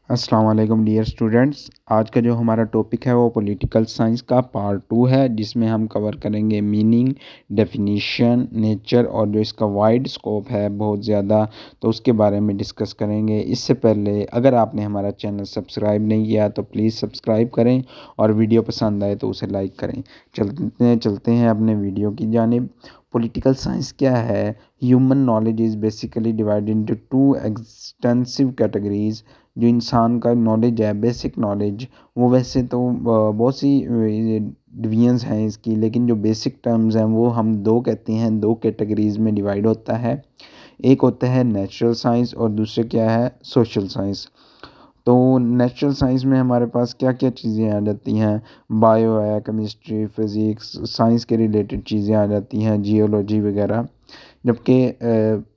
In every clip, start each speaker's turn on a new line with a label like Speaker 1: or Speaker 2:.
Speaker 1: अस्सलाम वालेकुम dear students. आज का जो हमारा टॉपिक है वो पॉलिटिकल साइंस का पार्ट 2 है, जिसमें हम कवर करेंगे मीनिंग, डेफिनेशन, नेचर और जो इसका वाइड स्कोप है बहुत ज़्यादा, तो उसके बारे में डिस्कस करेंगे। इससे पहले अगर आपने हमारा चैनल सब्सक्राइब नहीं किया तो प्लीज़ सब्सक्राइब करें और वीडियो पसंद आए तो उसे लाइक करें। चलते हैं अपने वीडियो की जानिब। पॉलिटिकल साइंस क्या है? Human knowledge is basically divided into two extensive categories. जो इंसान का नॉलेज है, बेसिक नॉलेज, वो वैसे तो बहुत सी डिवीजन्स हैं इसकी, लेकिन जो बेसिक टर्म्स हैं वो हम दो कहते हैं, दो कैटेगरीज में डिवाइड होता है। एक होता है नेचुरल साइंस और दूसरे क्या है, सोशल साइंस। तो नेचुरल साइंस में हमारे पास क्या क्या चीज़ें आ जाती हैं? बायो है, केमिस्ट्री, फिज़िक्स, साइंस के रिलेटेड चीज़ें आ जाती हैं, जियोलॉजी वगैरह। जबकि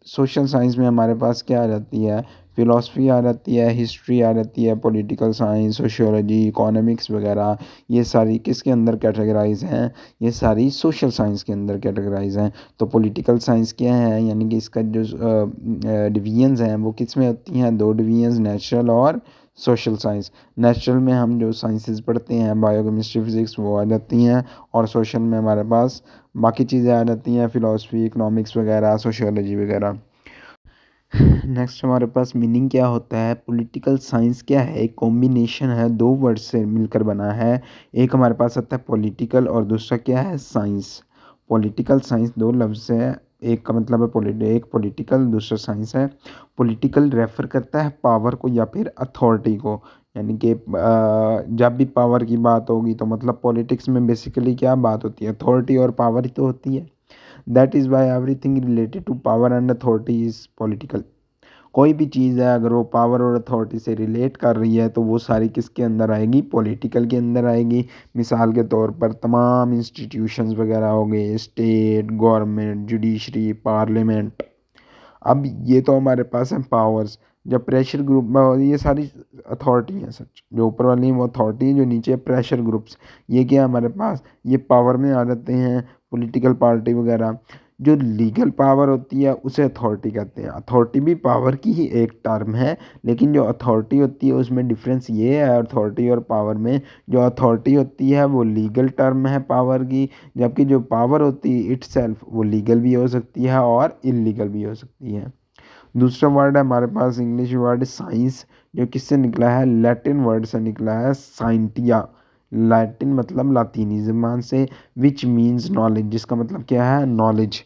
Speaker 1: सोशल साइंस में हमारे पास क्या आ जाती है? फ़िलासफ़ी आ जाती है, हिस्ट्री आ जाती है, पॉलिटिकल साइंस, सोशियोलॉजी, इकोनॉमिक्स वगैरह। ये सारी किसके अंदर कैटेगराइज़ हैं? ये सारी सोशल साइंस के अंदर कैटेगराइज़ हैं। तो पॉलिटिकल साइंस क्या है, यानी कि इसका जो डिवीजन्स हैं वो किस में होती हैं? दो डिवीजन्स, नेचुरल और सोशल साइंस। नेचुरल में हम जो साइंसेस पढ़ते हैं, बायो, केमिस्ट्री, फिज़िक्स, वो आ जाती हैं, और सोशल में हमारे पास बाकी चीज़ें आ जाती हैं, फ़िलासफ़ी, इकोनॉमिक्स वगैरह, सोशियोलॉजी वगैरह। नेक्स्ट हमारे पास मीनिंग क्या होता है? पॉलिटिकल साइंस क्या है? एक कॉम्बिनेशन है, दो वर्ड से मिलकर बना है। एक हमारे पास आता है पॉलिटिकल और दूसरा क्या है, साइंस। पॉलिटिकल साइंस दो लफ्ज़ है, एक का मतलब है एक पॉलिटिकल, दूसरा साइंस है। पॉलिटिकल रेफर करता है पावर को या फिर अथॉरिटी को, यानी कि जब भी पावर की बात होगी तो मतलब पॉलिटिक्स में बेसिकली क्या बात होती है? अथॉरिटी और पावर ही तो होती है। That is why everything related to power and authority is political. कोई भी चीज़ है अगर वो पावर और अथॉरिटी से रिलेट कर रही है तो वो सारी किसके अंदर आएगी? पॉलिटिकल के अंदर आएगी। मिसाल के तौर पर तमाम इंस्टीट्यूशंस वगैरह हो गए, स्टेट, गवर्नमेंट, जुडिशरी, पार्लियामेंट। अब ये तो हमारे पास है पावर्स। जब प्रेशर ग्रुप में ये सारी अथॉरिटी है, सच जो ऊपर वाली है वो अथॉरिटी है, जो नीचे प्रेशर ग्रुप्स, ये क्या है हमारे पास? ये पावर में आ जाते हैं, पॉलिटिकल पार्टी वगैरह। जो लीगल पावर होती है उसे अथॉरिटी कहते हैं। अथॉरिटी भी पावर की ही एक टर्म है, लेकिन जो अथॉरिटी होती है उसमें डिफरेंस ये है अथॉरिटी और पावर में। जो अथॉरिटी होती है वो लीगल टर्म है पावर की, जबकि जो पावर होती है इटसेल्फ वो लीगल भी हो सकती है और इलीगल भी हो सकती है। दूसरा वर्ड है हमारे पास इंग्लिश वर्ड साइंस, जो किससे निकला है? लैटिन वर्ड से निकला है, साइंटिया। लैटिन मतलब लातीनी ज़बान से, विच मीन्स नॉलेज, जिसका मतलब क्या है? Knowledge.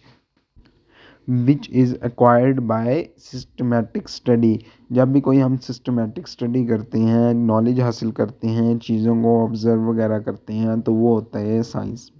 Speaker 1: Which is acquired by systematic study. जब भी कोई हम सिस्टमेटिक स्टडी करते हैं, नॉलेज हासिल करते हैं, चीज़ों को ऑब्ज़र्व वगैरह करते हैं, तो वो होता है साइंस।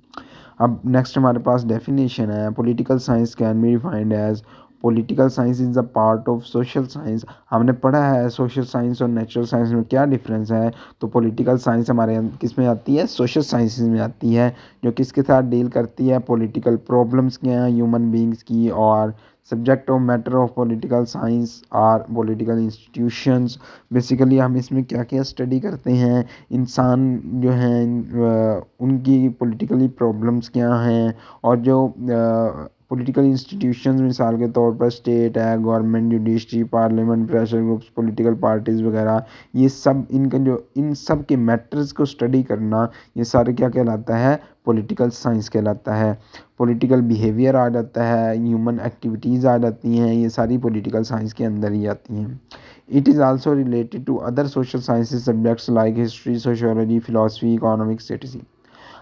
Speaker 1: अब नेक्स्ट हमारे पास डेफिनेशन है। Political science can be defined as, political science is a part of social science. हमने पढ़ा है सोशल साइंस और नेचुरल साइंस में क्या डिफरेंस है। तो पॉलिटिकल साइंस हमारे किस में आती है? सोशल साइंसेज में आती है, जो किसके साथ डील करती है? पॉलिटिकल प्रॉब्लम्स क्या हैं ह्यूमन बींग्स की। और subject of matter of political science are political institutions. Basically हम इसमें क्या क्या स्टडी करते हैं? इंसान जो हैं उनकी पॉलिटिकली प्रॉब्लम्स क्या हैं, और जो पॉलिटिकल इंस्टीट्यूशंस मिसाल के तौर पर स्टेट है, government, judiciary, parliament, pressure groups, political parties वगैरह, ये सब इनका जो इन सब के मैटर्स को स्टडी करना, ये सारे क्या कहलाता है? पॉलिटिकल साइंस कहलाता है। पॉलिटिकल बिहेवियर आ जाता है, ह्यूमन एक्टिविटीज़ आ जाती हैं, ये सारी पॉलिटिकल साइंस के अंदर ही आती हैं। It is also related to other social sciences subjects like history, sociology, philosophy, economics, etc।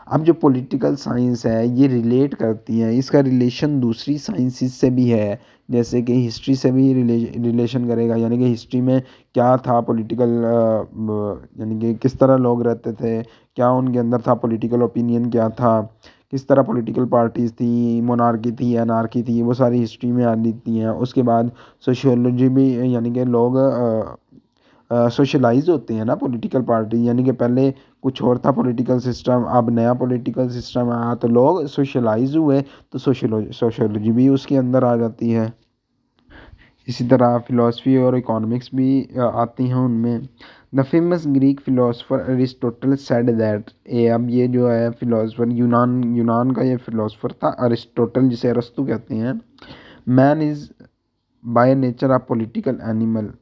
Speaker 1: अब जो पॉलिटिकल साइंस है ये रिलेट करती है, इसका रिलेशन दूसरी साइंसेस से भी है। जैसे कि हिस्ट्री से भी रिलेशन करेगा, यानी कि हिस्ट्री में क्या था पॉलिटिकल, यानी कि किस तरह लोग रहते थे, क्या उनके अंदर था, पॉलिटिकल ओपिनियन क्या था, किस तरह पॉलिटिकल पार्टीज़ थी, मोनार्की थी, अनार्की थी, वो सारी हिस्ट्री में आ जाती हैं। उसके बाद सोशियोलॉजी भी, यानी कि लोग सोशलाइज होते हैं ना पॉलिटिकल पार्टी, यानी कि पहले कुछ और था पॉलिटिकल सिस्टम, अब नया पॉलिटिकल सिस्टम आया तो लोग सोशलाइज हुए, तो सोशियोलॉजी भी उसके अंदर आ जाती है। इसी तरह फिलॉसफी और इकोनॉमिक्स भी आती हैं उनमें। The famous Greek philosopher Aristotle said that, ए अब ये जो है फिलोसफर यूनान का ये फिलोसफर था अरिस्टोटल, जिसे अरस्तु कहते हैं। Man is by nature a political animal.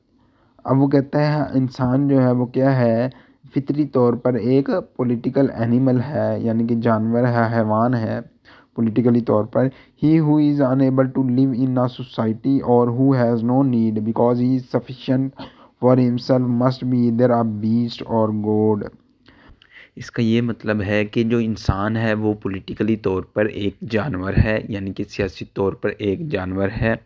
Speaker 1: अब वो कहता है इंसान जो है वो क्या है, फितरी तौर पर एक पॉलिटिकल एनिमल है, यानी कि जानवर है, हैवान है पॉलिटिकली तौर पर। He who is unable to live in a society और who has no need because he is sufficient for himself must be either a beast और गॉड। इसका ये मतलब है कि जो इंसान है वो पॉलिटिकली तौर पर एक जानवर है, यानी कि सियासी तौर पर एक जानवर है।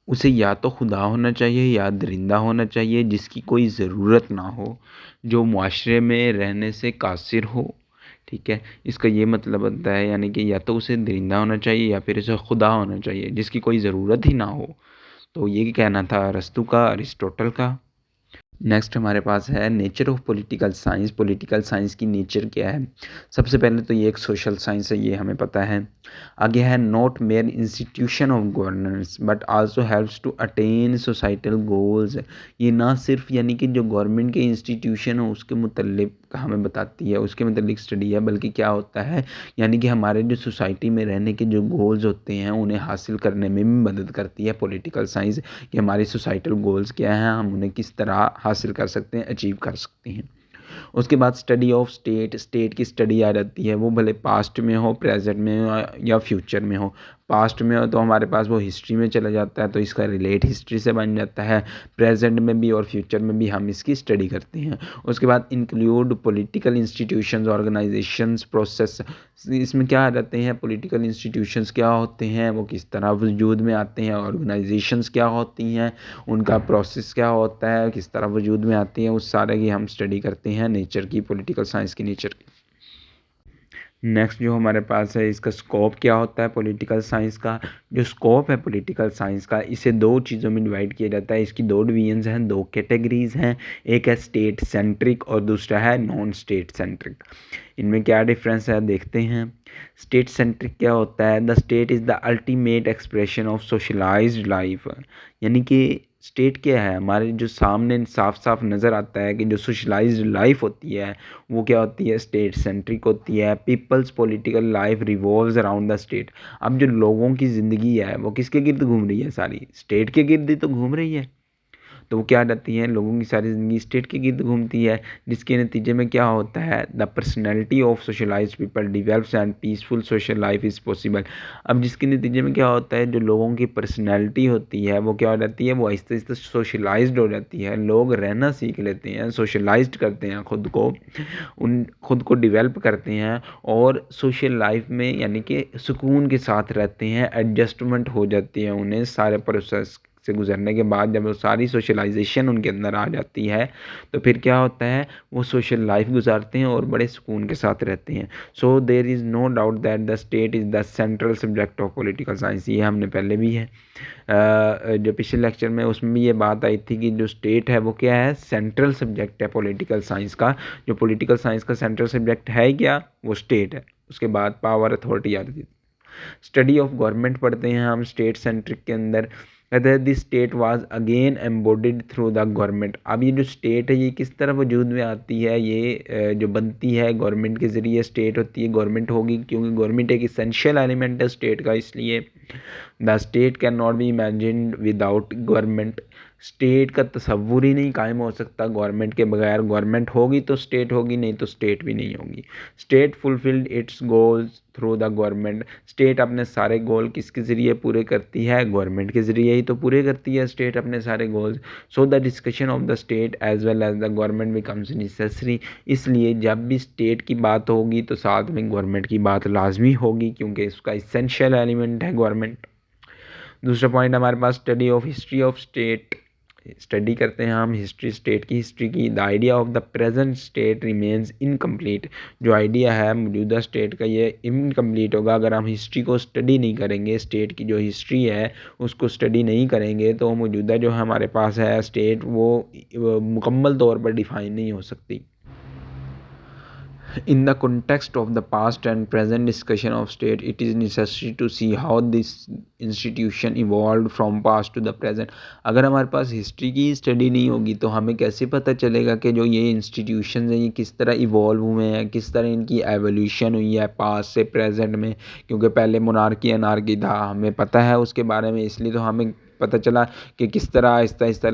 Speaker 1: उसे या तो खुदा होना चाहिए या दरिंदा होना चाहिए जिसकी कोई ज़रूरत ना हो, जो मुआशरे में रहने से कासिर हो। ठीक है, इसका ये मतलब बनता है यानी कि या तो उसे दरिंदा होना चाहिए या फिर उसे खुदा होना चाहिए जिसकी कोई ज़रूरत ही ना हो। तो ये कहना था अरस्तू का, अरिस्टोटल का। नेक्स्ट हमारे पास है nature of political science. Political science की नेचर क्या है? सबसे पहले तो ये एक सोशल साइंस है, ये हमें पता है। आगे है not mere institution of governance but also helps to attain societal goals. ये ना सिर्फ यानी कि जो गवर्नमेंट के इंस्टीट्यूशन हो उसके मुतल्लिक हमें बताती है, उसके मुतल्लिक स्टडी है, बल्कि क्या होता है यानी कि हमारे जो सोसाइटी में रहने के जो गोल्स होते हैं उन्हें हासिल करने में भी मदद करती है पॉलिटिकल साइंस, कि हमारी सोसाइटल गोल्स क्या हैं, हम उन्हें किस तरह हासिल कर सकते हैं, अचीव कर सकते हैं। उसके बाद स्टडी ऑफ स्टेट। स्टेट की स्टडी आ जाती है, वो भले पास्ट में हो, प्रेजेंट में हो या फ्यूचर में हो। पास्ट में हो तो हमारे पास वो हिस्ट्री में चला जाता है, तो इसका रिलेट हिस्ट्री से बन जाता है। प्रेजेंट में भी और फ्यूचर में भी हम इसकी स्टडी करते हैं। उसके बाद include political institutions, organisations, process. इसमें क्या आ जाते हैं, पॉलिटिकल इंस्टीट्यूशंस क्या होते हैं, वो किस तरह वजूद में आते हैं, ऑर्गेनाइजेशंस क्या होती हैं, उनका प्रोसेस क्या होता है, किस तरह वजूद में आती हैं, उस सारे की हम स्टडी करते हैं नेचर की, पॉलिटिकल साइंस की नेचर की। नेक्स्ट जो हमारे पास है, इसका स्कोप क्या होता है पॉलिटिकल साइंस का। जो स्कोप है पॉलिटिकल साइंस का, इसे दो चीज़ों में डिवाइड किया जाता है। इसकी दो डिवीजन्स हैं, दो कैटेगरीज हैं। एक है स्टेट सेंट्रिक और दूसरा है नॉन स्टेट सेंट्रिक। इनमें क्या डिफरेंस है देखते हैं। स्टेट सेंट्रिक क्या होता है? The state is the ultimate expression of socialised life. यानी कि स्टेट क्या है, हमारे जो सामने साफ साफ नज़र आता है कि जो सोशलाइज्ड लाइफ होती है वो क्या होती है, स्टेट सेंट्रिक होती है। People's political life revolves around the state. अब जो लोगों की ज़िंदगी है वो किसके गिर्द घूम रही है, सारी स्टेट के गिर्द ही तो घूम रही है। तो वो क्या रहती हैं, लोगों की सारी ज़िंदगी स्टेट के गिर्द घूमती है, जिसके नतीजे में क्या होता है, the personality of socialised people develops and peaceful social life is possible. अब जिसके नतीजे में क्या होता है, जो लोगों की पर्सनैलिटी होती है वो क्या हो जाती है, वो आहिस्ते आहिस्ते सोशलाइज्ड हो जाती है। लोग रहना सीख लेते हैं, सोशलाइज्ड करते हैं खुद को डिवेल्प करते हैं और सोशल लाइफ में यानी कि सुकून के साथ रहते हैं। एडजस्टमेंट हो जाती है उन्हें सारे प्रोसेस से गुजरने के बाद। जब वो सारी सोशलाइजेशन उनके अंदर आ जाती है तो फिर क्या होता है, वो सोशल लाइफ गुजारते हैं और बड़े सुकून के साथ रहते हैं। So there is no doubt that the state is the central subject of political science. ये हमने पहले भी है जो पिछले लेक्चर में उसमें भी ये बात आई थी कि जो स्टेट है वो क्या है, सेंट्रल सब्जेक्ट है पॉलिटिकल साइंस का। जो पॉलिटिकल साइंस का सेंट्रल सब्जेक्ट है क्या, वो स्टेट है। उसके बाद पावर अथॉरिटी आ जाती है। स्टडी ऑफ गवर्नमेंट पढ़ते हैं हम स्टेट सेंट्रिक के अंदर। कहते हैं this state was again embodied through the government. अब ये जो स्टेट है ये किस तरह वजूद में आती है, ये जो बनती है गवर्नमेंट के ज़रिए स्टेट होती है, गवर्नमेंट होगी क्योंकि गवर्नमेंट एक इसेंशियल एलिमेंट है स्टेट का। इसलिए the state can not be imagined without government. State का तसव्वुर ही नहीं कायम हो सकता गवर्नमेंट के बगैर। गवर्नमेंट होगी तो स्टेट होगी, नहीं तो स्टेट भी नहीं होगी। State fulfilled it's goals through the government. State अपने सारे गोल किसके ज़रिए पूरे करती है, गवर्नमेंट के ज़रिए ही तो पूरे करती है स्टेट अपने सारे goals. So the discussion of the state as well as the government becomes necessary. इसलिए जब भी स्टेट की बात होगी तो साथ में गवर्नमेंट की बात लाजमी होगी क्योंकि इसका इसेंशियल एलिमेंट है गवर्नमेंट। दूसरा पॉइंट हमारे पास study of history of state. Study करते हैं हम हिस्ट्री, स्टेट की हिस्ट्री की। The idea of the present state remains incomplete. जो आइडिया है मौजूदा स्टेट का ये इनकम्प्लीट होगा अगर हम हिस्ट्री को स्टडी नहीं करेंगे। स्टेट की जो हिस्ट्री है उसको स्टडी नहीं करेंगे तो मौजूदा जो हमारे पास है स्टेट वो मुकम्मल तौर पर डिफाइन नहीं हो सकती। In the context of the past and present discussion of state, it is necessary to see how this institution evolved from past to the present. अगर हमारे पास हिस्ट्री की स्टडी नहीं होगी तो हमें कैसे पता चलेगा कि जो ये इंस्टीट्यूशन हैं ये किस तरह इवॉल्व हुए हैं, किस तरह इनकी एवोल्यूशन हुई है पास्ट से प्रेजेंट में। क्योंकि पहले मोनार्की अनार्की था, हमें पता है उसके बारे में, इसलिए तो हमें पता चला कि किस तरह आहिस्ता आहिस्ता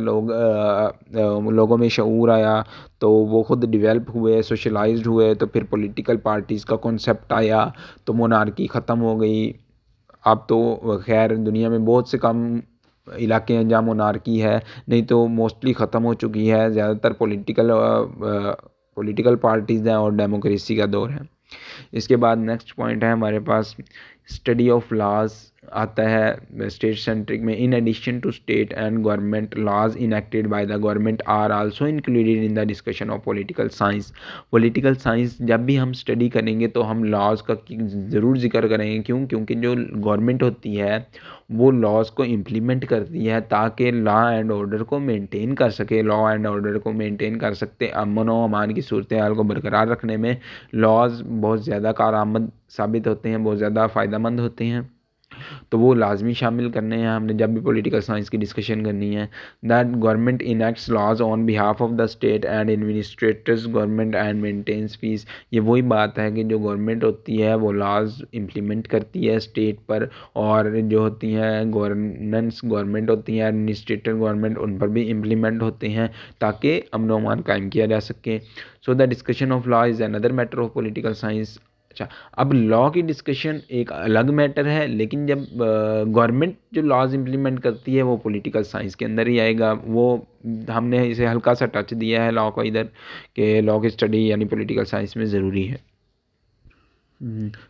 Speaker 1: लोगों में शऊर आया, तो वो खुद डेवलप हुए, सोशलाइज्ड हुए, तो फिर पॉलिटिकल पार्टीज़ का कॉन्सेप्ट आया, तो मोनार्की ख़त्म हो गई। अब तो खैर दुनिया में बहुत से कम इलाके हैं जहाँ मोनार्की है, नहीं तो मोस्टली ख़त्म हो चुकी है। ज़्यादातर पॉलिटिकल पार्टीज़ हैं और डेमोक्रेसी का दौर है। इसके बाद नेक्स्ट पॉइंट है हमारे पास स्टडी ऑफ लॉज आता है स्टेट सेंट्रिक में। In addition to state and government laws enacted by the government are also included in the discussion of political science. Political science जब भी हम स्टडी करेंगे तो हम लॉज का ज़रूर जिक्र करेंगे। क्यों? क्योंकि जो गवर्नमेंट होती है वो लॉज को इम्प्लीमेंट करती है ताकि लॉ एंड ऑर्डर को मेंटेन कर सके। लॉ एंड ऑर्डर को मेंटेन कर सकते, अमन व अमान की सूरत हाल को बरकरार रखने में लॉज बहुत ज़्यादा कारआमद साबित होते हैं, बहुत ज़्यादा फ़ायदेमंद होते हैं। तो वो लाजमी शामिल करने हैं हमने जब भी पॉलिटिकल साइंस की डिस्कशन करनी है। That government enacts laws on behalf of the state and administrators government and maintains peace. ये वही बात है कि जो गवर्नमेंट होती है वो लॉज इम्प्लीमेंट करती है स्टेट पर, और जो होती हैं गवर्नेंस गवर्नमेंट होती है, एडमिनिस्ट्रेटर गवर्नमेंट, उन पर भी इम्प्लीमेंट होते हैं ताकि अमन व अमान कायम किया जा सके। सो the discussion of law is another matter of political science. अच्छा, अब लॉ की डिस्कशन एक अलग मैटर है, लेकिन जब गवर्नमेंट जो लॉज इम्प्लीमेंट करती है वो पॉलिटिकल साइंस के अंदर ही आएगा। वो हमने इसे हल्का सा टच दिया है लॉ को इधर, कि लॉ की स्टडी यानी पॉलिटिकल साइंस में ज़रूरी है।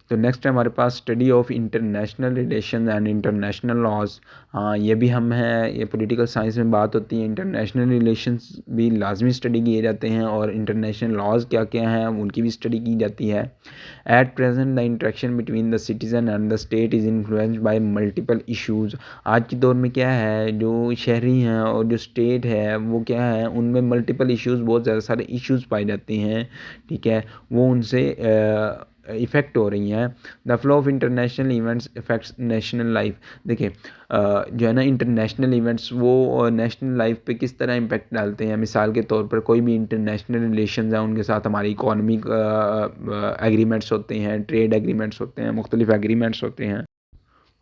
Speaker 1: तो नेक्स्ट है हमारे पास study of international relation and international laws. हाँ, ये भी हम हैं, ये पॉलिटिकल साइंस में बात होती है। इंटरनेशनल रिलेशंस भी लाजमी स्टडी किए जाते हैं और इंटरनेशनल लॉज क्या क्या हैं उनकी भी स्टडी की जाती है। At present the interaction between the citizen and the state is influenced by multiple issues. आज के दौर में क्या है, जो शहरी हैं और जो स्टेट है वो क्या है, उनमें मल्टीपल इशूज़, बहुत ज़्यादा सारे इशूज़ पाए जाते हैं। ठीक है, वो उनसे इफ़ेक्ट हो रही हैं। The flow of international events effects national life. देखिए जो है ना, इंटरनेशनल इवेंट्स वो नेशनल लाइफ पे किस तरह इम्पेक्ट डालते हैं। मिसाल के तौर पर कोई भी इंटरनेशनल रिलेशंस हैं, उनके साथ हमारी इकॉनमिक एग्रीमेंट्स होते हैं, ट्रेड एग्रीमेंट्स होते हैं, मुख्तलिफ एग्रीमेंट्स होते हैं।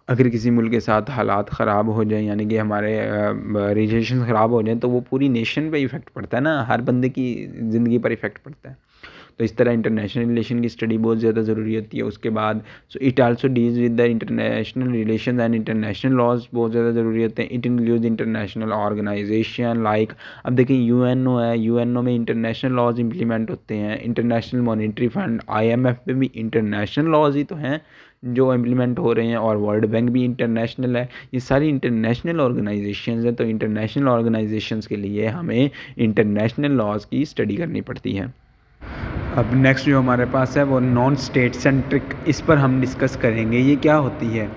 Speaker 1: अगर किसी मुल्क के साथ हालात ख़राब हो जाएँ, यानी कि हमारे रिलेशन ख़राब हो जाएँ, तो वो पूरी नेशन पे इफ़ेक्ट पड़ता है ना, हर बंदे की ज़िंदगी पर इफ़ेक्ट पड़ता है। तो इस तरह इंटरनेशनल रिलेशन की स्टडी बहुत ज़्यादा ज़रूरी होती है। उसके बाद so it also deals with the international relation and international laws, बहुत ज़्यादा ज़रूरी होते हैं। It includes international organisation like, अब देखिए यूएनओ है, यूएनओ में इंटरनेशनल लॉज इंप्लीमेंट होते हैं। इंटरनेशनल मॉनेटरी फंड आईएमएफ पे भी इंटरनेशनल लॉज ही तो हैं जो इम्प्लीमेंट हो रहे हैं, और वर्ल्ड बैंक भी इंटरनेशनल है। ये सारी इंटरनेशनल ऑर्गेनाइजेशंस हैं, तो इंटरनेशनल ऑर्गेनाइजेशंस के लिए हमें इंटरनेशनल लॉज की स्टडी करनी पड़ती है। अब नेक्स्ट जो हमारे पास है वो नॉन स्टेट सेंट्रिक, इस पर हम डिस्कस करेंगे ये क्या होती है।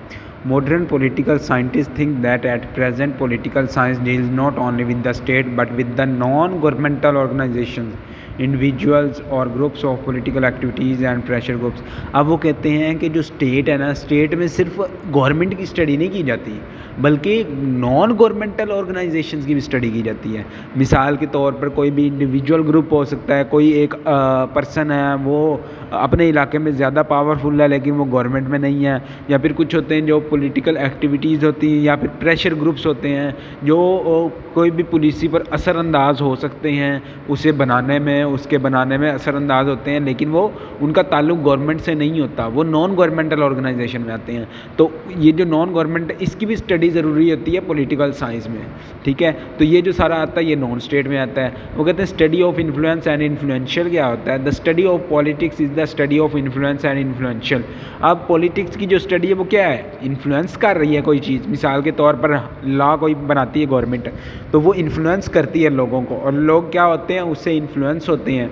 Speaker 1: Modern political scientist think that at present political science deals not only with the state but with the non governmental organisations, individuals और groups of political activities and pressure groups. अब वो कहते हैं कि जो स्टेट है ना, स्टेट में सिर्फ गवर्नमेंट की स्टडी नहीं की जाती, बल्कि नॉन गवर्नमेंटल ऑर्गेनाइजेशंस की भी स्टडी की जाती है। मिसाल के तौर पर कोई भी इंडिविजुअल ग्रुप हो सकता है, कोई एक पर्सन है वो अपने इलाके में ज़्यादा पावरफुल है लेकिन वो गवर्नमेंट में नहीं है, या फिर कुछ होते हैं जो पॉलिटिकल एक्टिविटीज़ होती हैं, या फिर प्रेशर ग्रुप्स होते हैं जो कोई भी पॉलिसी पर असरअंदाज हो सकते हैं, उसे बनाने में असरअंदाज होते हैं, लेकिन वो उनका ताल्लुक गवर्नमेंट से नहीं होता, वो नॉन गवर्नमेंटल ऑर्गेनाइजेशन में आते हैं। तो ये जो नॉन गवर्नमेंट, इसकी भी स्टडी ज़रूरी होती है पॉलिटिकल साइंस में। ठीक है, तो ये जो सारा आता है ये नॉन स्टेट में आता है। वो कहते हैं study of influence and influential क्या होता है। The study of politics is the study of influence and influential. अब पॉलिटिक्स की जो स्टडी है वो क्या है, इन्फ्लुएंस कर रही है कोई चीज़। मिसाल के तौर पर लॉ कोई बनाती है गवर्नमेंट, तो वो इन्फ्लुएंस करती है लोगों को, और लोग क्या होते हैं, उससे इन्फ्लुएंस होते हैं।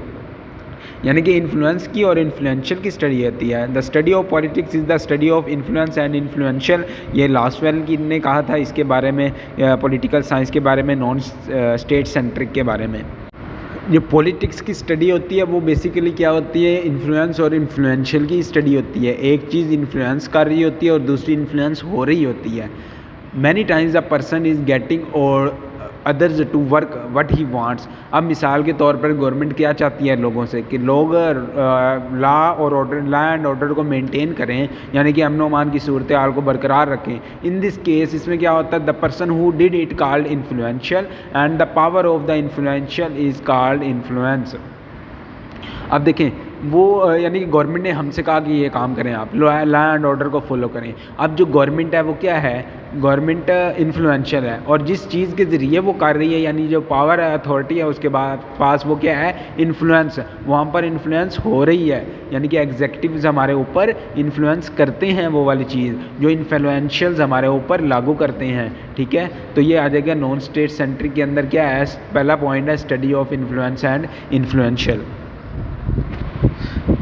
Speaker 1: यानी कि इन्फ्लुएंस की और इन्फ्लुएंशियल की स्टडी होती है। The study of politics is the study of influence and influential. ये लास्टवेल की ने कहा था इसके बारे में, पॉलिटिकल साइंस के बारे में, नॉन स्टेट सेंट्रिक के बारे में। जो पॉलिटिक्स की स्टडी होती है वो बेसिकली क्या होती है, इन्फ्लुएंस और इन्फ्लुएंशियल की स्टडी होती है। एक चीज़ इन्फ्लुएंस कर रही होती है और दूसरी इन्फ्लुएंस हो रही होती है। Many times a person is getting और others to work what he wants. अब मिसाल के तौर पर गवर्नमेंट क्या चाहती है लोगों से कि लोग लॉ एंड ऑर्डर को मेंटेन करें, यानी कि अमन अमान की सूरत हाल को बरकरार रखें। इन दिस केस इसमें क्या होता है, the person who did it called influential and the power of the influential is called influence. अब देखें वो यानी कि गवर्नमेंट ने हमसे कहा कि ये काम करें, आप लॉ एंड ऑर्डर को फॉलो करें। अब जो गवर्नमेंट है वो क्या है, गवर्नमेंट इन्फ्लुएंशियल है, और जिस चीज़ के ज़रिए वो कर रही है, यानी जो पावर है, अथॉरिटी है उसके बाद पास, वो क्या है, इन्फ्लुएंस। वहाँ पर इन्फ्लुएंस हो रही है, यानी कि एग्जेक्टिव्स हमारे ऊपर इन्फ्लुएंस करते हैं, वो वाली चीज़ जो इन्फ्लुएंशियल्स हमारे ऊपर लागू करते हैं। ठीक है, तो ये आ जाएगा नॉन स्टेट सेंट्रिक के अंदर। क्या है, पहला पॉइंट है study of influence and influential.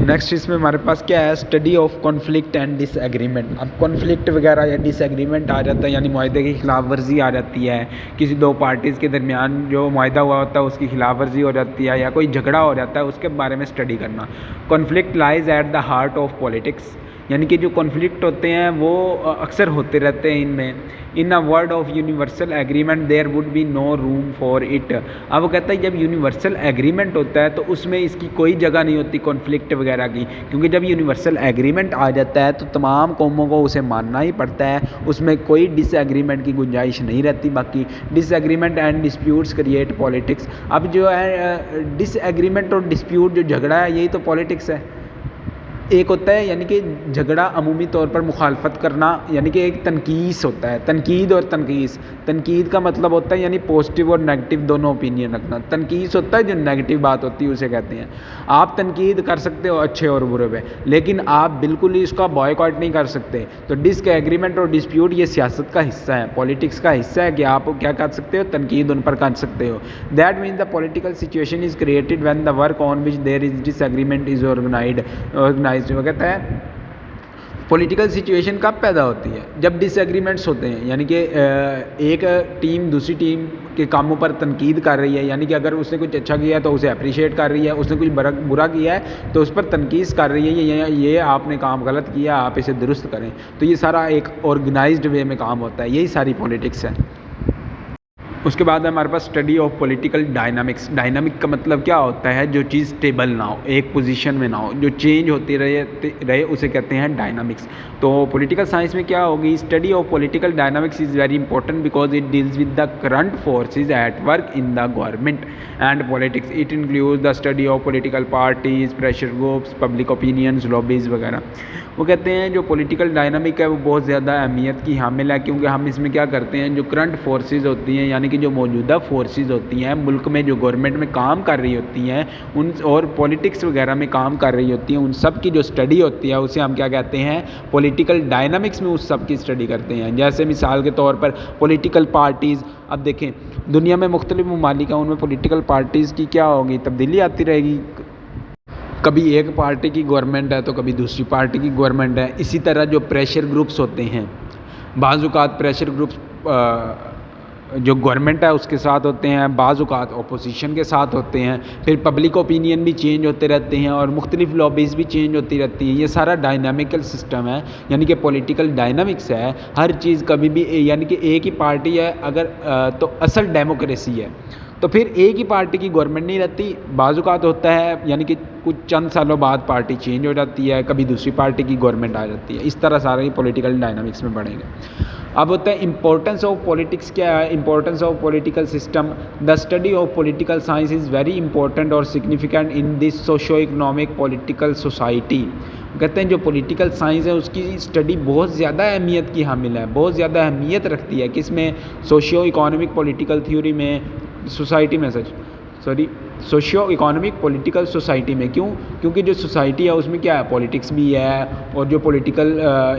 Speaker 1: Next इसमें हमारे पास क्या है, study of conflict and disagreement. अब कॉन्फ्लिक्ट वगैरह या डिसएग्रीमेंट आ जाता है, यानी मुआहदे की खिलाफ वर्जी आ जाती है, किसी दो पार्टीज़ के दरमियान जो मुआहदा हुआ होता है उसकी खिलाफ वर्जी हो जाती है, या कोई झगड़ा हो जाता है, उसके बारे में स्टडी करना। Conflict lies at the heart of politics, यानी कि जो कॉन्फ्लिक्ट होते हैं वो अक्सर होते रहते हैं इनमें। In a word of universal agreement there would be no room for it. अब वो कहता है जब यूनिवर्सल एग्रीमेंट होता है तो उसमें इसकी कोई जगह नहीं होती कॉन्फ्लिक्ट वगैरह की, क्योंकि जब यूनिवर्सल एग्रीमेंट आ जाता है तो तमाम कौमों को उसे मानना ही पड़ता है, उसमें कोई डिसएग्रीमेंट की गुंजाइश नहीं रहती। बाकी disagreement and disputes create politics. अब जो है डिसएग्रीमेंट और डिस्प्यूट, जो झगड़ा है, यही तो पॉलिटिक्स है। एक होता है यानी कि झगड़ा अमूमी तौर पर मुखालफत करना, यानी कि एक तनकीस होता है, तनकीद और तनकीस। तनकीद का मतलब होता है यानी पॉजिटिव और नेगेटिव दोनों ओपिनियन रखना। तनकीस होता है जो नेगेटिव बात होती है उसे कहते हैं। आप तनकीद कर सकते हो अच्छे और बुरे पे, लेकिन आप बिल्कुल ही इसका बॉयकॉट नहीं कर सकते। तो डिसएग्रीमेंट और डिस्प्यूट ये सियासत का हिस्सा है, पॉलिटिक्स का हिस्सा है कि आप क्या कर सकते हो, तनकीद उन पर कर सकते हो। That means the political situation is created when the work on which there is disagreement is organised. वो कहता है पॉलिटिकल सिचुएशन कब पैदा होती है, जब डिसएग्रीमेंट्स होते हैं, यानी कि एक टीम दूसरी टीम के कामों पर तनकीद कर रही है, यानी कि अगर उसने कुछ अच्छा किया है तो उसे अप्रिशिएट कर रही है, उसने कुछ बुरा किया है तो उस पर तनकीद कर रही है, ये आपने काम गलत किया, आप इसे दुरुस्त करें। तो ये सारा एक ऑर्गेनाइज्ड वे में काम होता है, यही सारी पॉलिटिक्स है। उसके बाद हमारे पास study of political dynamics. Dynamic का मतलब क्या होता है, जो चीज़ स्टेबल ना हो, एक पोजीशन में ना हो, जो चेंज होती रहे उसे कहते हैं डायनामिक्स। तो पॉलिटिकल साइंस में क्या होगी, study of political dynamics is very important because it deals with the current forces at work in the government and politics. It includes the study of political parties, pressure groups, public opinions, lobbies वगैरह। वो कहते हैं जो political dynamic है वो बहुत ज़्यादा अहमियत की हामिल है, क्योंकि हम इसमें क्या करते हैं, जो करंट फोर्सेज होती हैं, यानी कि जो मौजूदा फोर्सेस होती हैं मुल्क में, जो गवर्नमेंट में काम कर रही होती हैं उन, और पॉलिटिक्स वगैरह में काम कर रही होती हैं, उन सब की जो स्टडी होती है उसे हम क्या कहते हैं, पॉलिटिकल डायनामिक्स में उस सब की स्टडी करते हैं। जैसे मिसाल के तौर पर पॉलिटिकल पार्टीज़। अब देखें दुनिया में मुख्तलिफ ममालिक हैं, उनमें पॉलिटिकल पार्टीज़ की क्या होगी, तब्दीली आती रहेगी। कभी एक पार्टी की गवर्नमेंट है तो कभी दूसरी पार्टी की गवर्नमेंट है। इसी तरह जो प्रेशर ग्रुप्स होते हैं, बाज़ औक़ात प्रेशर ग्रुप्स जो गवर्नमेंट है उसके साथ होते हैं, बाज़ औक़ात अपोजिशन के साथ होते हैं। फिर पब्लिक ओपिनियन भी चेंज होते रहते हैं और मुख्तलिफ लॉबीज़ भी चेंज होती रहती हैं। ये सारा डायनामिकल सिस्टम है, यानी कि पॉलिटिकल डायनामिक्स है। हर चीज़ कभी भी यानी कि एक ही पार्टी है अगर तो असल डेमोक्रेसी है, तो फिर एक ही पार्टी की गवर्नमेंट नहीं रहती। बाज़ औक़ात होता है यानी कि कुछ चंद सालों बाद पार्टी चेंज हो जाती है, कभी दूसरी पार्टी की गवर्नमेंट आ जाती है। इस तरह सारे पॉलिटिकल डायनामिक्स में बढ़ेंगे। अब होता है इंपॉर्टेंस ऑफ पॉलिटिक्स। क्या है importance of political system? The study of political science is very important और significant in this socio economic political society. कहते हैं जो पॉलिटिकल साइंस है उसकी स्टडी बहुत ज़्यादा अहमियत की हामिल है, बहुत ज़्यादा अहमियत रखती है। किस में? सोशियो इकोनॉमिक पॉलिटिकल थ्योरी में, सोसाइटी में सोशियो इकोनॉमिक पॉलिटिकल सोसाइटी में। क्यों? क्योंकि जो सोसाइटी है उसमें क्या है, पॉलिटिक्स भी है, और जो पॉलिटिकल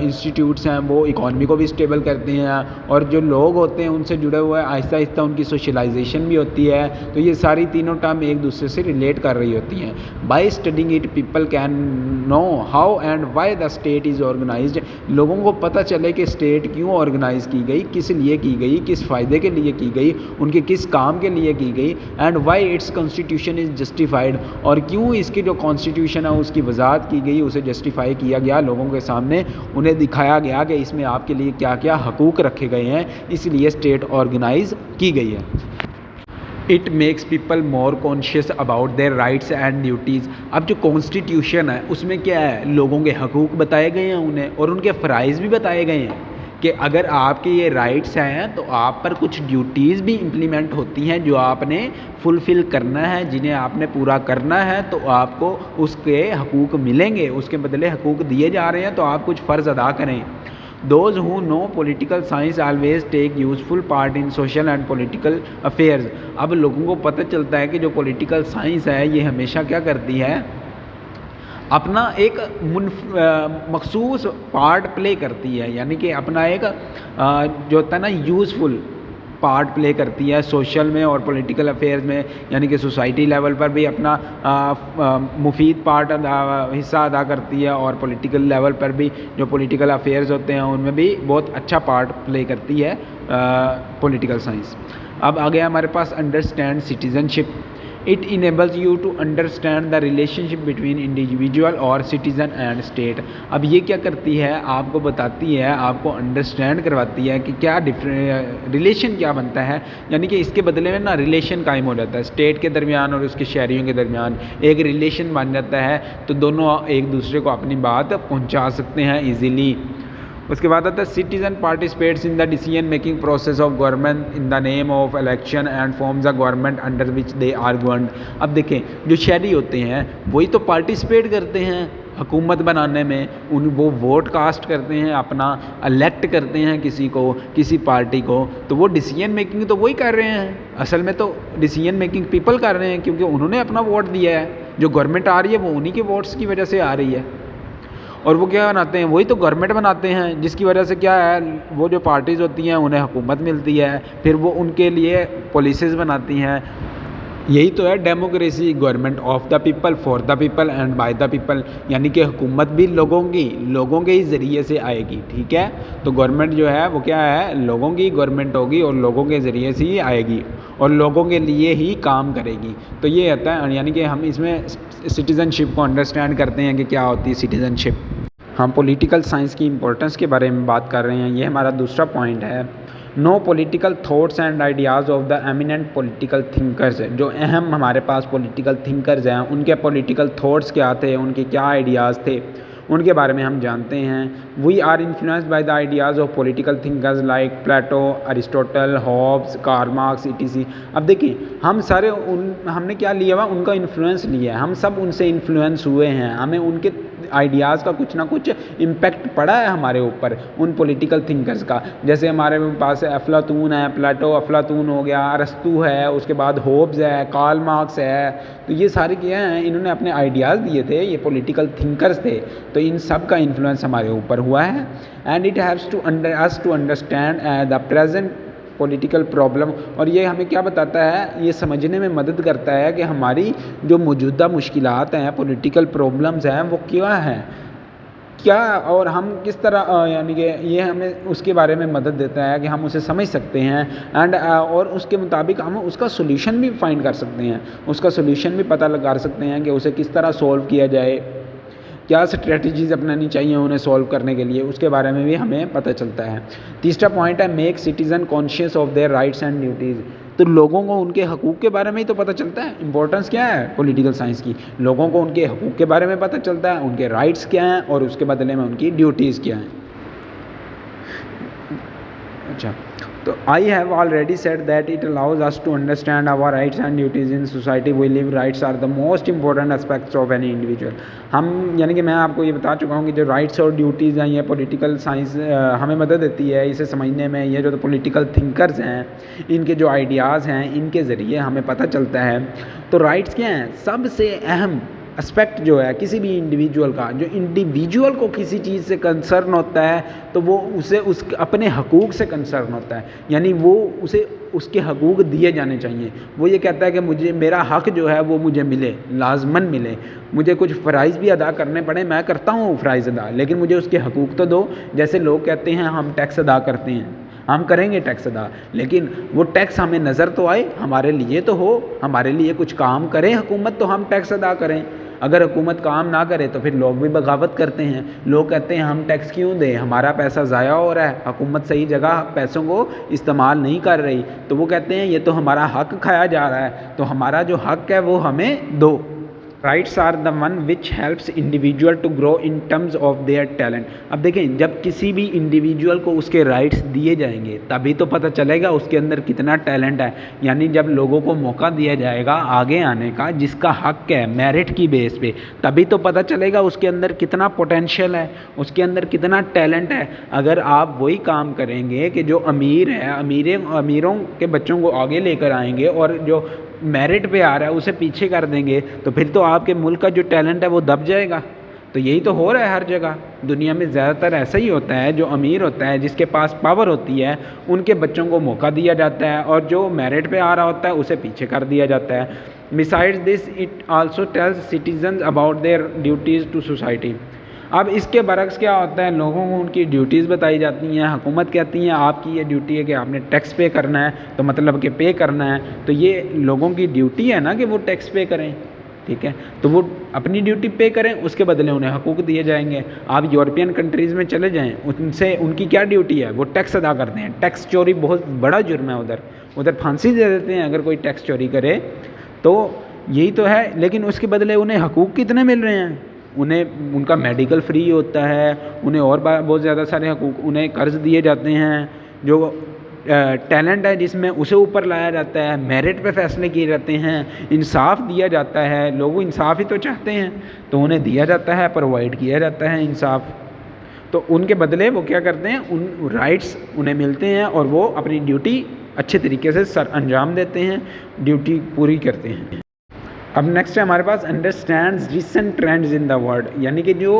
Speaker 1: इंस्टीट्यूट्स हैं वो इकोनॉमी को भी स्टेबल करते हैं, और जो लोग होते हैं उनसे जुड़े हुए हैं, आहिस्ता आहिस्ता उनकी सोशलाइजेशन भी होती है। तो ये सारी तीनों टर्म एक दूसरे से रिलेट कर रही होती हैं। By studying it people can know how and why the state is organised. लोगों को पता चले कि स्टेट क्यों ऑर्गेनाइज की गई, किस लिए की गई, किस फ़ायदे के लिए की गई, उनके किस काम के लिए की गई, and why it's constitution is justified, और क्यों इसकी जो कॉन्स्टिट्यूशन है उसकी वजाहत की गई, उसे जस्टिफाई किया गया, लोगों के सामने उन्हें दिखाया गया कि इसमें आपके लिए क्या क्या हकूक़ रखे गए हैं, इसलिए स्टेट ऑर्गेनाइज की गई है। It makes people more conscious about their rights and duties. अब जो कॉन्स्टिट्यूशन है उसमें क्या है, लोगों के हकूक़ बताए गए हैं उन्हें, और उनके फ़राइज़ भी बताए गए हैं कि अगर आपके ये राइट्स हैं तो आप पर कुछ ड्यूटीज़ भी इम्प्लीमेंट होती हैं जो आपने फुलफ़िल करना है, जिन्हें आपने पूरा करना है, तो आपको उसके हकूक़ मिलेंगे, उसके बदले हकूक़ दिए जा रहे हैं, तो आप कुछ फ़र्ज़ अदा करें। Those who know political science always take useful part in social and political affairs। अब लोगों को पता चलता है कि जो पॉलिटिकल साइंस है ये हमेशा क्या करती है, अपना एक मखसूस पार्ट प्ले करती है, यानी कि अपना एक जो होता है ना यूज़फुल पार्ट प्ले करती है सोशल में और पॉलिटिकल अफेयर्स में, यानी कि सोसाइटी लेवल पर भी अपना मुफीद पार्ट हिस्सा अदा करती है, और पॉलिटिकल लेवल पर भी जो पॉलिटिकल अफेयर्स होते हैं उनमें भी बहुत अच्छा पार्ट प्ले करती है पॉलिटिकल साइंस। अब आ गया हमारे पास understand citizenship. It enables you to understand the relationship between individual और सिटीज़न एंड स्टेट। अब ये क्या करती है, आपको बताती है, आपको अंडरस्टैंड करवाती है कि क्या रिलेशन क्या बनता है, यानी कि इसके बदले में ना रिलेशन कायम हो जाता है स्टेट के दरमियान और उसके शहरियों के दरमियान, एक रिलेशन बन जाता है, तो दोनों एक दूसरे को अपनी बात पहुँचा सकते हैं ईज़िली। उसके बाद आता है citizen participates in the decision making process of government in the name of election and forms the government under which they are governed. अब देखें, जो शहरी होते हैं वही तो पार्टिसिपेट करते हैं हुकूमत बनाने में, वो वोट कास्ट करते हैं, अपना इलेक्ट करते हैं किसी को, किसी पार्टी को, तो वो डिसीजन मेकिंग तो वही कर रहे हैं। असल में तो डिसीजन मेकिंग पीपल कर रहे हैं, क्योंकि उन्होंने अपना वोट दिया है, जो गवर्नमेंट आ रही है वो उन्हीं के वोट्स की वजह से आ रही है, और वो क्या बनाते हैं, वही तो गवर्नमेंट बनाते हैं, जिसकी वजह से क्या है, वो जो पार्टीज़ होती हैं उन्हें हुकूमत मिलती है, फिर वो उनके लिए पॉलिसीज़ बनाती हैं। यही तो है democracy, government of the people, for the people and by the people, यानी कि हुकूमत भी लोगों के ही ज़रिए से आएगी। ठीक है, तो गवर्नमेंट जो है वो क्या है, लोगों की गवर्नमेंट होगी और लोगों के ज़रिए से ही आएगी और लोगों के लिए ही काम करेगी। तो ये होता है, यानी कि हम इसमें सिटीज़नशिप को अंडरस्टैंड करते हैं कि क्या होती है सिटीज़नशिप। हम पॉलिटिकल साइंस की इम्पोर्टेंस के बारे में बात कर रहे हैं, ये हमारा दूसरा पॉइंट है। No political thoughts and ideas of the eminent political thinkers. जो अहम हमारे पास पॉलिटिकल थिंकर्स हैं उनके पॉलिटिकल थॉट्स क्या थे, उनके क्या आइडियाज़ थे, उनके बारे में हम जानते हैं। We are influenced by the ideas of political thinkers like Plato, Aristotle, Hobbes, Karl Marx etc. अब देखिए, हम सारे हमने क्या लिया हुआ, उनका इन्फ्लुएंस लिया है, हम सब उनसे इन्फ्लुएंस हुए हैं, हमें उनके आइडियाज़ का कुछ ना कुछ इम्पैक्ट पड़ा है हमारे ऊपर, उन पॉलिटिकल थिंकर्स का। जैसे हमारे पास अफलातून है, प्लेटो अफलातून हो गया, अरस्तू है, उसके बाद होब्स है, कार्ल मार्क्स है, तो ये सारे क्या हैं, इन्होंने अपने आइडियाज़ दिए थे, ये पॉलिटिकल थिंकर्स थे, तो इन सब का इन्फ्लुएंस हमारे ऊपर हुआ है। And it haves to understand the present political problem. और ये हमें क्या बताता है, ये समझने में मदद करता है कि हमारी जो मौजूदा मुश्किलात हैं, पॉलिटिकल प्रॉब्लम्स हैं, वो क्या हैं, क्या, और हम किस तरह, यानी कि ये हमें उसके बारे में मदद देता है कि हम उसे समझ सकते हैं एंड और उसके मुताबिक हम उसका सोल्यूशन भी फाइंड कर सकते हैं, उसका सोल्यूशन भी पता लगा सकते हैं कि उसे किस तरह सॉल्व किया जाए, क्या स्ट्रेटजीज़ अपनानी चाहिए उन्हें सॉल्व करने के लिए, उसके बारे में भी हमें पता चलता है। तीसरा पॉइंट है make citizen conscious of their rights and duties. तो लोगों को उनके हकूक़ के बारे में ही तो पता चलता है। इंपॉर्टेंस क्या है पॉलिटिकल साइंस की, लोगों को उनके हकूक़ के बारे में पता चलता है, उनके राइट्स क्या हैं और उसके बदले में उनकी ड्यूटीज़ क्या हैं। अच्छा, तो I have already said that it allows us to understand our rights and duties in society we live. Rights are the most important aspects of any individual. हम, यानी कि मैं आपको ये बता चुका हूँ कि जो राइट्स और ड्यूटीज़ हैं, ये पॉलिटिकल साइंस हमें मदद देती है इसे समझने में। ये जो पॉलिटिकल थिंकर्स हैं, इनके जो आइडियाज़ हैं, इनके ज़रिए हमें पता चलता है। तो राइट्स क्या हैं, सबसे अहम एस्पेक्ट जो है किसी भी इंडिविजुअल का, जो इंडिविजुअल को किसी चीज़ से कंसर्न होता है तो वो उसे उस अपने हकूक़ से कंसर्न होता है, यानी वो उसे उसके हकूक़ दिए जाने चाहिए। वो ये कहता है कि मुझे मेरा हक जो है वो मुझे मिले, लाजमन मिले, मुझे कुछ फ़राइज़ भी अदा करने पड़े, मैं करता हूँ फ़राइज़ अदा, लेकिन मुझे उसके हकूक़ तो दो। जैसे लोग कहते हैं हम टैक्स अदा करते हैं, हम करेंगे टैक्स अदा, लेकिन वो टैक्स हमें नज़र तो आए, हमारे लिए तो हो, हमारे लिए कुछ काम करें हुकूमत, तो हम टैक्स अदा करें। अगर हुकूमत काम ना करे तो फिर लोग भी बगावत करते हैं। लोग कहते हैं हम टैक्स क्यों दें, हमारा पैसा ज़ाया हो रहा है, हुकूमत सही जगह पैसों को इस्तेमाल नहीं कर रही। तो वो कहते हैं ये तो हमारा हक खाया जा रहा है, तो हमारा जो हक है वो हमें दो। Rights are the one which helps individual to grow in terms of their talent. अब देखें, जब किसी भी इंडिविजुअल को उसके राइट्स दिए जाएंगे तभी तो पता चलेगा उसके अंदर कितना टैलेंट है। यानी जब लोगों को मौका दिया जाएगा आगे आने का, जिसका हक है मेरिट की बेस पे, तभी तो पता चलेगा उसके अंदर कितना पोटेंशियल है, उसके अंदर कितना टैलेंट है। अगर आप वही काम करेंगे कि जो अमीर है, अमीरों के बच्चों को आगे लेकर आएंगे और जो मेरिट पे आ रहा है उसे पीछे कर देंगे, तो फिर तो आपके मुल्क का जो टैलेंट है वो दब जाएगा। तो यही तो हो रहा है हर जगह दुनिया में, ज़्यादातर ऐसा ही होता है। जो अमीर होता है, जिसके पास पावर होती है, उनके बच्चों को मौका दिया जाता है और जो मेरिट पे आ रहा होता है उसे पीछे कर दिया जाता है। Besides this it also tells citizens about their duties to society. अब इसके बरक्स क्या होता है, लोगों को उनकी ड्यूटीज़ बताई जाती हैं। हुकूमत कहती है आपकी ये ड्यूटी है कि आपने टैक्स पे करना है, तो मतलब कि पे करना है। तो ये लोगों की ड्यूटी है ना कि वो टैक्स पे करें, ठीक है। तो वो अपनी ड्यूटी पे करें, उसके बदले उन्हें हकूक़ दिए जाएंगे। आप यूरोपियन कंट्रीज़ में चले जाएँ, उनसे उनकी क्या ड्यूटी है, वो टैक्स अदा करते हैं। टैक्स चोरी बहुत बड़ा जुर्म है, उधर फांसी दे देते हैं अगर कोई टैक्स चोरी करे। तो यही तो है, लेकिन उसके बदले उन्हें हकूक़ कितने मिल रहे हैं। उन्हें उनका मेडिकल फ्री होता है, उन्हें और बहुत ज़्यादा सारे हकूक़, उन्हें कर्ज़ दिए जाते हैं। जो टैलेंट है जिसमें उसे ऊपर लाया जाता है, मेरिट पे फैसले किए जाते हैं, इंसाफ दिया जाता है। लोग इंसाफ ही तो चाहते हैं, तो उन्हें दिया जाता है, प्रोवाइड किया जाता है इंसाफ। तो उनके बदले वो क्या करते हैं, उन राइट्स उन्हें मिलते हैं और वो अपनी ड्यूटी अच्छे तरीके से अंजाम देते हैं, ड्यूटी पूरी करते हैं। अब नेक्स्ट है हमारे पास understands recent trends in the world. यानी कि जो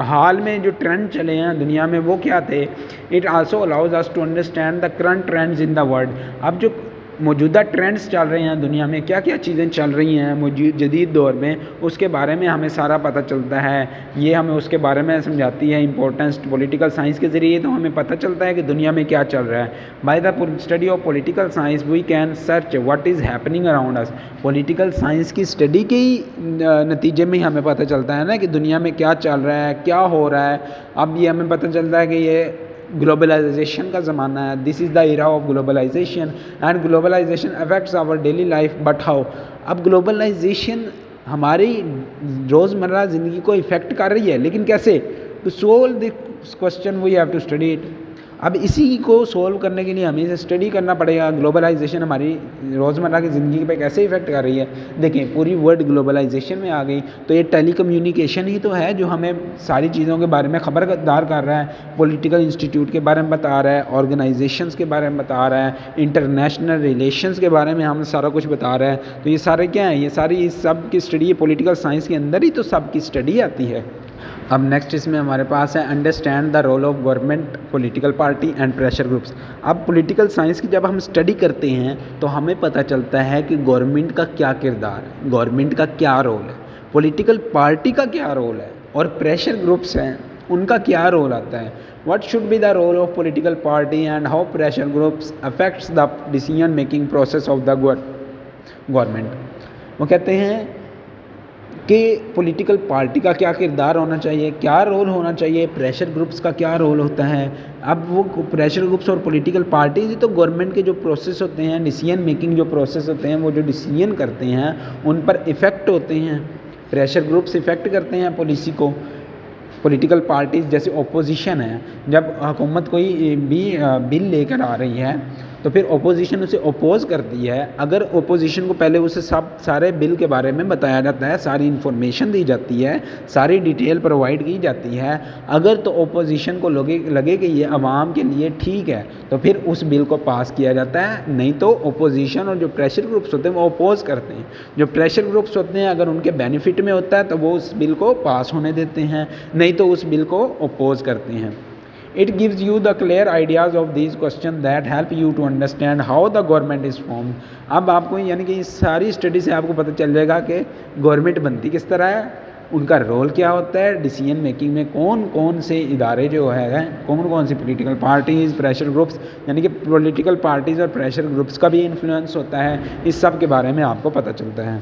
Speaker 1: हाल में जो ट्रेंड चले हैं दुनिया में वो क्या थे। It also allows us to understand the current trends in the world. अब जो मौजूदा ट्रेंड्स चल रहे हैं दुनिया में, क्या क्या चीज़ें चल रही हैं जदीद दौर में, उसके बारे में हमें सारा पता चलता है। ये हमें उसके बारे में समझाती है इंपॉर्टेंस पॉलिटिकल साइंस के ज़रिए। तो हमें पता चलता है कि दुनिया में क्या चल रहा है। By the study of political science we can search what is happening around us. Political science की स्टडी के ही नतीजे में ही हमें पता चलता है ना कि दुनिया में क्या चल रहा है, क्या हो रहा है। अब ये हमें पता चलता है कि ये ग्लोबलाइजेशन का ज़माना है। This is the era of globalisation and globalisation affects our daily life but how. अब ग्लोबलाइजेशन हमारी रोज़मर्रा ज़िंदगी को इफ़ेक्ट कर रही है, लेकिन कैसे। To solve this question we have to study it. अब इसी को सोल्व करने के लिए हमें इसे स्टडी करना पड़ेगा। ग्लोबलाइजेशन हमारी रोज़मर्रा की ज़िंदगी पे कैसे इफ़ेक्ट कर रही है। देखें, पूरी वर्ल्ड ग्लोबलाइजेशन में आ गई, तो ये टेलीकम्युनिकेशन ही तो है जो हमें सारी चीज़ों के बारे में खबरदार कर रहा है। पॉलिटिकल इंस्टीट्यूट के बारे में बता रहा है, ऑर्गेनाइजेशंस के बारे में बता रहा है, इंटरनेशनल रिलेशंस के बारे में हमें सारा कुछ बता रहा है। तो ये सारे क्या हैं, ये सारी इस सब की स्टडी पॉलिटिकल साइंस के अंदर ही तो सब की स्टडी आती है। अब नेक्स्ट इसमें हमारे पास है understand the role of government, political party and pressure groups. अब पॉलिटिकल साइंस की जब हम स्टडी करते हैं तो हमें पता चलता है कि गवर्नमेंट का क्या किरदार है, गवर्नमेंट का क्या रोल है, पॉलिटिकल पार्टी का क्या रोल है, और प्रेशर ग्रुप्स हैं उनका क्या रोल आता है। What should be the role of political party and how pressure groups affects the decision making process of the government. वो कहते हैं कि पॉलिटिकल पार्टी का क्या किरदार होना चाहिए, क्या रोल होना चाहिए, प्रेशर ग्रुप्स का क्या रोल होता है। अब वो प्रेशर ग्रुप्स और पॉलिटिकल पार्टीज तो गवर्नमेंट के जो प्रोसेस होते हैं, डिसीजन मेकिंग जो प्रोसेस होते हैं, वो जो डिसीजन करते हैं उन पर इफ़ेक्ट होते हैं। प्रेशर ग्रुप्स इफ़ेक्ट करते हैं पॉलिसी को। पॉलिटिकल पार्टीज़ जैसे ओपोजिशन है, जब हुकूमत कोई भी बिल लेकर आ रही है तो फिर ओपोजिशन उसे अपोज़ करती है। अगर ओपोजिशन को पहले उसे सारे बिल के बारे में बताया जाता है, सारी इन्फॉर्मेशन दी जाती है, सारी डिटेल प्रोवाइड की जाती है, अगर तो ओपोजिशन को लगे कि ये आवाम के लिए ठीक है तो फिर उस बिल को पास किया जाता है। नहीं तो ओपोजिशन और जो प्रेशर ग्रुप्स होते हैं वो अपोज़ करते हैं। जो प्रेशर ग्रुप्स होते हैं अगर उनके बेनिफिट में होता है तो वो उस बिल को पास होने देते हैं, नहीं तो उस बिल को अपोज़ करते हैं। It gives you the clear ideas of these questions that help you to understand how the government is formed। अब आपको यानी कि इस सारी स्टडी से आपको पता चल जाएगा कि गवर्नमेंट बनती किस तरह है, उनका रोल क्या होता है, डिसीजन मेकिंग में कौन कौन से इदारे जो है, कौन कौन सी पॉलिटिकल पार्टीज़, प्रेशर ग्रुप्स, यानी कि पॉलिटिकल पार्टीज़ और प्रेशर ग्रुप्स का भी इन्फ्लुएंस होता है। इस सब के बारे में आपको पता चलता है।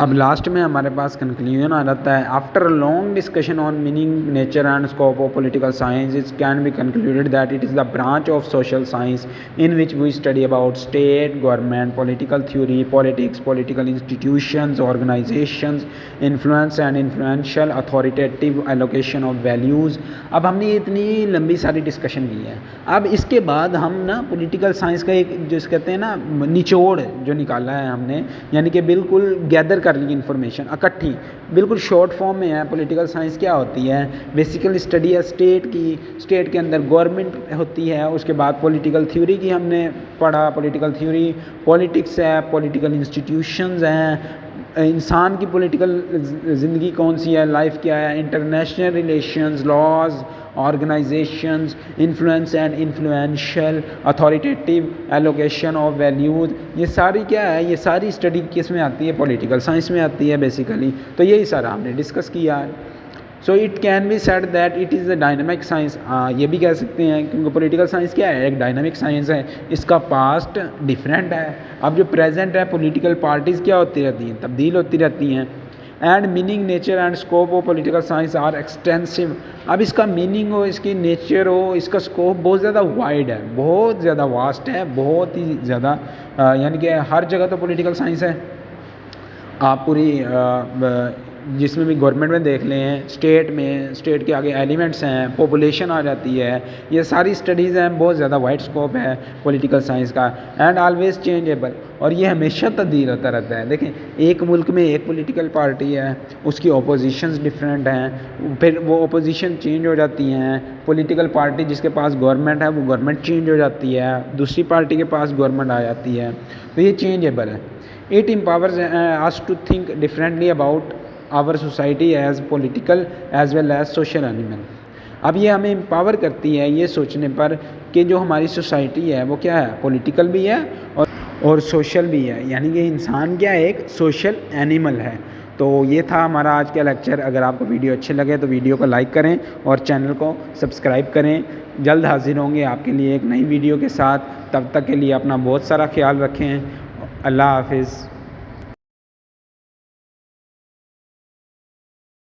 Speaker 1: अब लास्ट में हमारे पास कंक्लूजन आ जाता है। After a long discussion on meaning, nature and scope of political science, it can be concluded that it is the branch of social science in which we study about state, government, political theory, politics, political institutions, organisations, influence and influential authoritative allocation of values. अब हमने इतनी लंबी सारी discussion की है। अब इसके बाद हम ना पॉलिटिकल साइंस का एक जिस कहते हैं ना निचोड़ जो निकाला है हमने, यानी कि बिल्कुल गैदर कर ली इन्फॉर्मेशन इकट्ठी, बिल्कुल शॉर्ट फॉर्म में है। पॉलिटिकल साइंस क्या होती है? बेसिकली स्टडी है स्टेट की, स्टेट के अंदर गवर्नमेंट होती है, उसके बाद पॉलिटिकल थ्योरी की हमने पढ़ा, पॉलिटिकल थ्योरी, पॉलिटिक्स है, पॉलिटिकल इंस्टीट्यूशंस हैं, इंसान की पॉलिटिकल ज़िंदगी कौन सी है, लाइफ क्या है, international relations, laws, organisations, influence and influential authoritative allocation of values. ये सारी क्या है? ये सारी स्टडी किस में आती है? पॉलिटिकल साइंस में आती है बेसिकली। तो यही सारा हमने डिस्कस किया है। So it can be said that it is a dynamic science. ये भी कह सकते हैं क्योंकि पॉलिटिकल साइंस क्या है? एक डायनामिक साइंस है। इसका पास्ट डिफरेंट है। अब जो प्रेजेंट है, पॉलिटिकल पार्टीज़ क्या होती रहती हैं? तब्दील होती रहती हैं। And meaning, nature and scope of political science are extensive. अब इसका मीनिंग हो, इसकी नेचर हो, इसका स्कोप बहुत ज़्यादा वाइड है, बहुत ज़्यादा वास्ट है, बहुत ही ज़्यादा, यानी कि हर जगह तो पॉलिटिकल साइंस है। आप पूरी जिसमें भी गवर्नमेंट में देख लें, स्टेट में, स्टेट के आगे एलिमेंट्स हैं, पॉपुलेशन आ जाती है, ये सारी स्टडीज़ हैं, बहुत ज़्यादा वाइड स्कोप है पॉलिटिकल साइंस का। एंड ऑलवेज चेंजेबल, और ये हमेशा तब्दील होता रहता है। देखें, एक मुल्क में एक पॉलिटिकल पार्टी है, उसकी अपोजिशंस डिफरेंट हैं, फिर वो अपोजिशन चेंज हो जाती हैं। पॉलिटिकल पार्टी जिसके पास गवर्नमेंट है, वो गवर्नमेंट चेंज हो जाती है, दूसरी पार्टी के पास गवर्नमेंट आ जाती है, तो ये चेंजेबल है। It empowers us to think differently about our society as political as well as social animal. अब ये हमें एम्पावर करती है ये सोचने पर कि जो हमारी सोसाइटी है वो क्या है? पॉलिटिकल भी है और सोशल भी है, यानी कि इंसान क्या है? एक सोशल एनिमल है। तो ये था हमारा आज का लेक्चर। अगर आपको वीडियो अच्छे लगे तो वीडियो को लाइक करें और चैनल को सब्सक्राइब करें। जल्द हाजिर होंगे आपके लिए एक नई वीडियो के साथ। तब तक के लिए अपना बहुत सारा ख्याल रखें। अल्लाह हाफिज़।